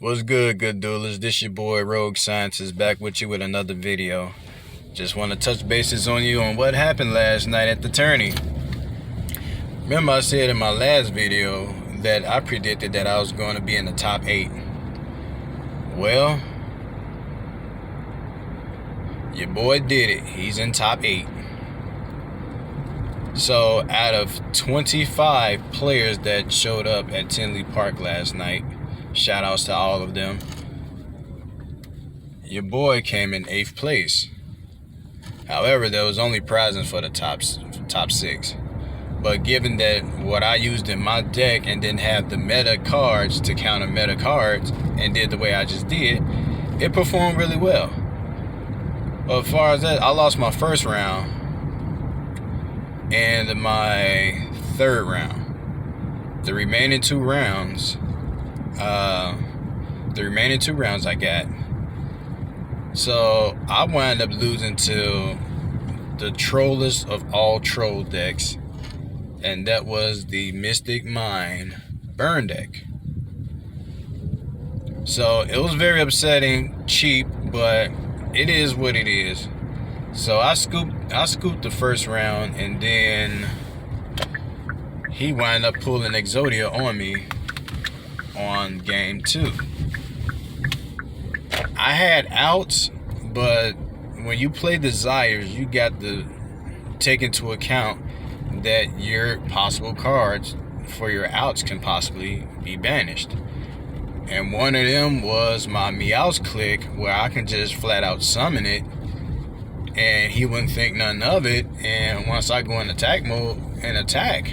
What's good, good duelers? This your boy Rogue Scientist back with you with another video. Just want to touch bases on you on what happened last night at the Tourney. Remember I said in my last video that I predicted that I was going to be in the top 8. Well, your boy did it. He's in top 8. So out of 25 players that showed up at Tinley Park last night, shout outs to all of them, your boy came in 8th place. However, there was only prizes for the top 6. But given that what I used in my deck and didn't have the meta cards to counter meta cards and did the way I just did, it performed really well. But as far as that, I lost my first round and my third round. The remaining two rounds I got. So I wound up losing to the trollest of all troll decks, and that was the Mystic Mind burn deck. So it was very upsetting, cheap, but it is what it is. So I scooped the first round, and then he wound up pulling Exodia on me on game 2. I had outs, but when you play Desires, you got to take into account that your possible cards for your outs can possibly be banished. And one of them was my Meow's Click, where I can just flat out summon it and he wouldn't think nothing of it. And once I go in attack mode and attack,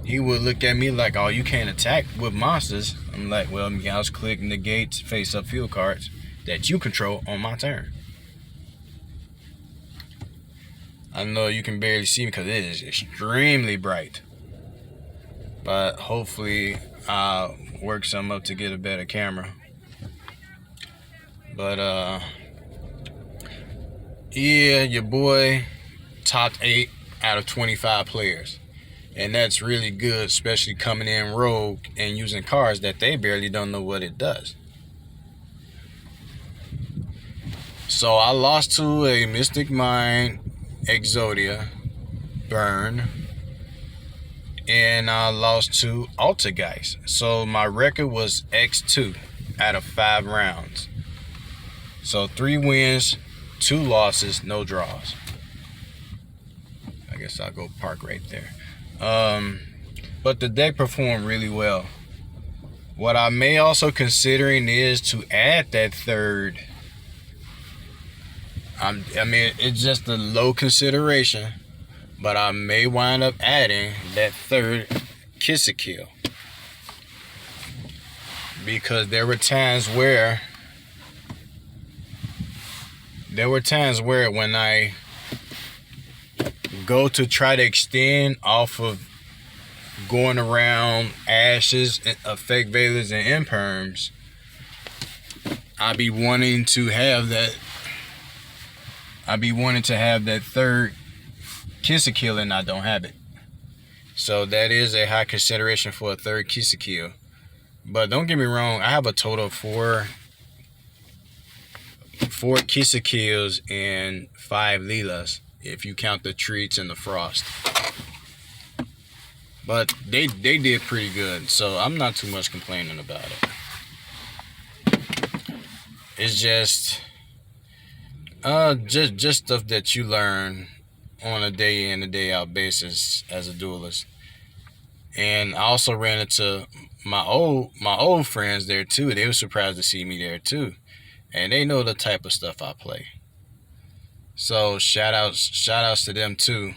he would look at me like, oh, you can't attack with monsters. I'm like, well, Meow's Click negates face-up field cards that you control on my turn. I know you can barely see me because it is extremely bright. But hopefully I'll work something up to get a better camera. But yeah, your boy topped 8 out of 25 players. And that's really good, especially coming in rogue and using cards that they barely don't know what it does. So I lost to a Mystic Mind Exodia burn, and I lost to Altergeist. So my record was X2 out of 5 rounds. So 3 wins, 2 losses, no draws. I guess I'll go park right there. But the deck performed really well. What I may also considering is to add that third. I mean, it's just a low consideration, but I may wind up adding that third Kiss a Kill, because there were times where when I go to try to extend off of going around ashes, effect veilers, and imperms, I be wanting to have that third Kiss a Kill, and I don't have it. So that is a high consideration for a third Kiss a Kill. But don't get me wrong, I have a total of 4 Kiss a Kills and 5 Leelas, if you count the treats and the frost. But they did pretty good, so I'm not too much complaining about it. It's just stuff that you learn on a day in, a day out basis as a duelist. And I also ran into my old friends there too. They were surprised to see me there too, and they know the type of stuff I play. So shout outs to them too,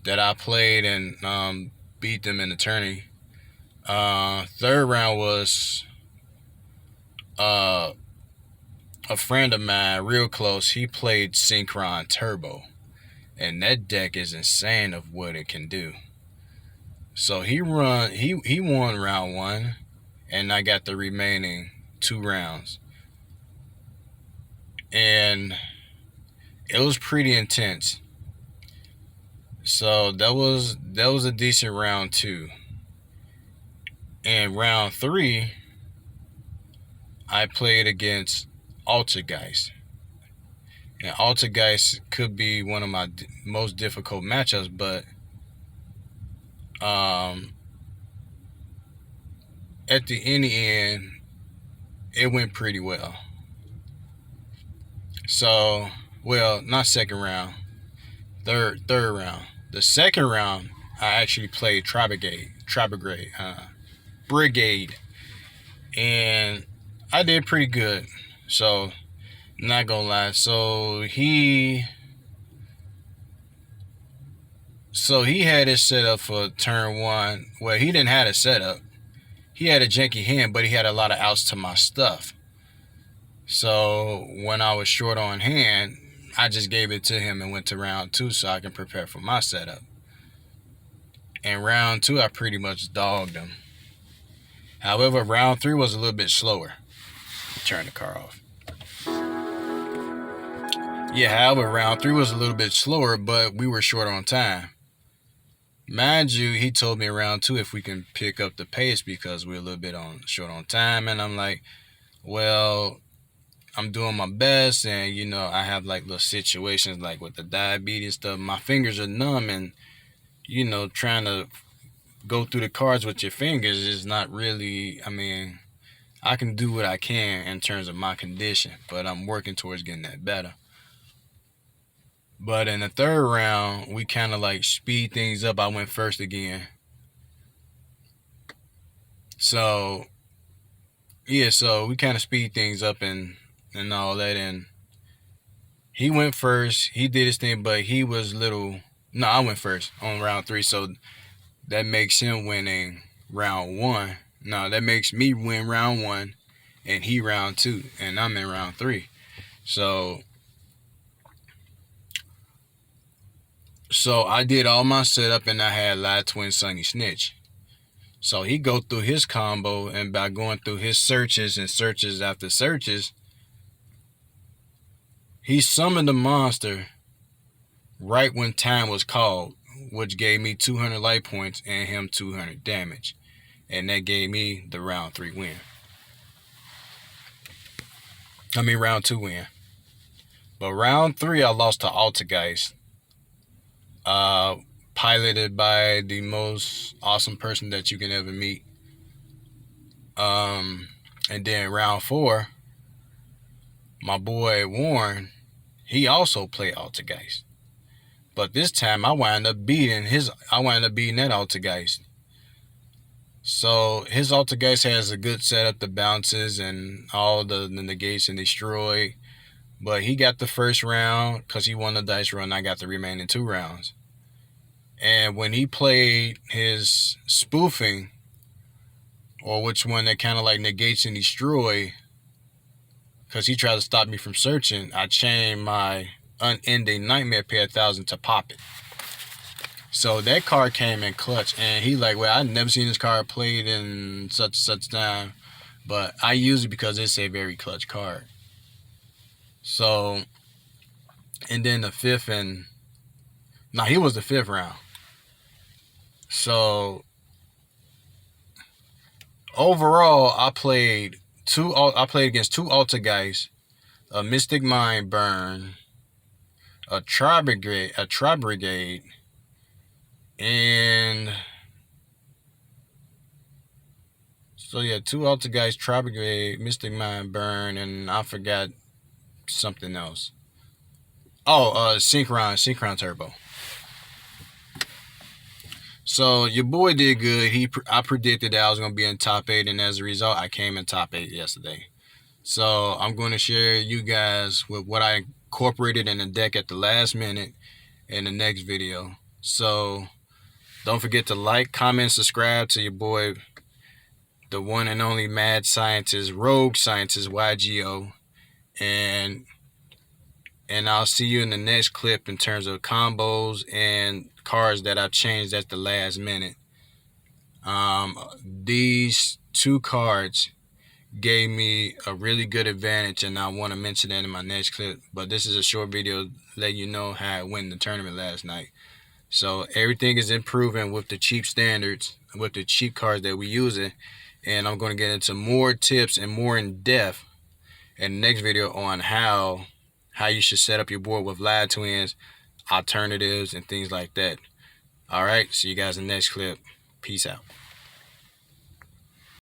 that I played and beat them in the tourney. Third round was a friend of mine, real close. He played Synchron Turbo, and that deck is insane of what it can do. So he won round 1, and I got the remaining 2 rounds, and it was pretty intense. So that was a decent round 2. And round 3, I played against Altergeist. And Altergeist could be one of my most difficult matchups, but um, at the end, it went pretty well. So, well, not second round, third round. The second round, I actually played Brigade, and I did pretty good. So, not gonna lie. So he had it set up for turn one. Well, he didn't have it set up. He had a janky hand, but he had a lot of outs to my stuff. So when I was short on hand, I just gave it to him and went to round two so I can prepare for my setup. And round two, I pretty much dogged him. However, round three was a little bit slower. Turn the car off. Yeah, however, round three was a little bit slower, but we were short on time. Mind you, he told me in round two if we can pick up the pace because we're a little bit short on time. And I'm like, well, I'm doing my best, and I have like little situations like with the diabetes stuff. My fingers are numb, and trying to go through the cards with your fingers is not really. I mean, I can do what I can in terms of my condition, but I'm working towards getting that better. But in the third round, we kind of like speed things up. I went first again. So, yeah, so we kind of speed things up and all that. And he went first. He did his thing, but he was little. No, I went first on round three. So that makes him winning round one. No, that makes me win round one and he round two. And I'm in round three. So I did all my setup and I had Live Twin Sunny Snitch. So he go through his combo, and by going through his searches and searches after searches, he summoned the monster right when time was called, which gave me 200 life points and him 200 damage. And that gave me the round three win. Round two win. But round three, I lost to Altergeist. Piloted by the most awesome person that you can ever meet. And then round four, my boy Warren, he also played Altergeist. But this time I wound up beating that Altergeist. So his Altergeist has a good setup, the bounces and all the negates and destroy. But he got the first round because he won the dice run. I got the remaining 2 rounds. And when he played his spoofing, or which one that kind of like negates and destroy, because he tried to stop me from searching, I chained my Unending Nightmare Pay 1,000 to pop it. So that card came in clutch, and he like, well, I've never seen this card played in such time, but I use it because it's a very clutch card. So, and then the fifth he was the 5th round. So overall, I played against 2 Altergeists, a Mystic Mind Burn, a Tri Brigade, and so yeah, 2 Altergeists, Tri Brigade, Mystic Mind Burn, and I forgot something else. Oh, Synchron Turbo. So your boy did good. I predicted that I was going to be in top 8, and as a result, I came in top 8 yesterday. So I'm going to share you guys with what I incorporated in the deck at the last minute in the next video. So don't forget to like, comment, subscribe to your boy, the one and only Mad Scientist, Rogue Scientist, YGO. And I'll see you in the next clip in terms of combos and cards that I've changed at the last minute. These 2 cards gave me a really good advantage, and I want to mention that in my next clip. But this is a short video letting you know how I won the tournament last night. So everything is improving with the cheap standards, with the cheap cards that we're using. And I'm going to get into more tips and more in depth in the next video on how you should set up your board with live twins, alternatives, and things like that. All right, see you guys in the next clip. Peace out.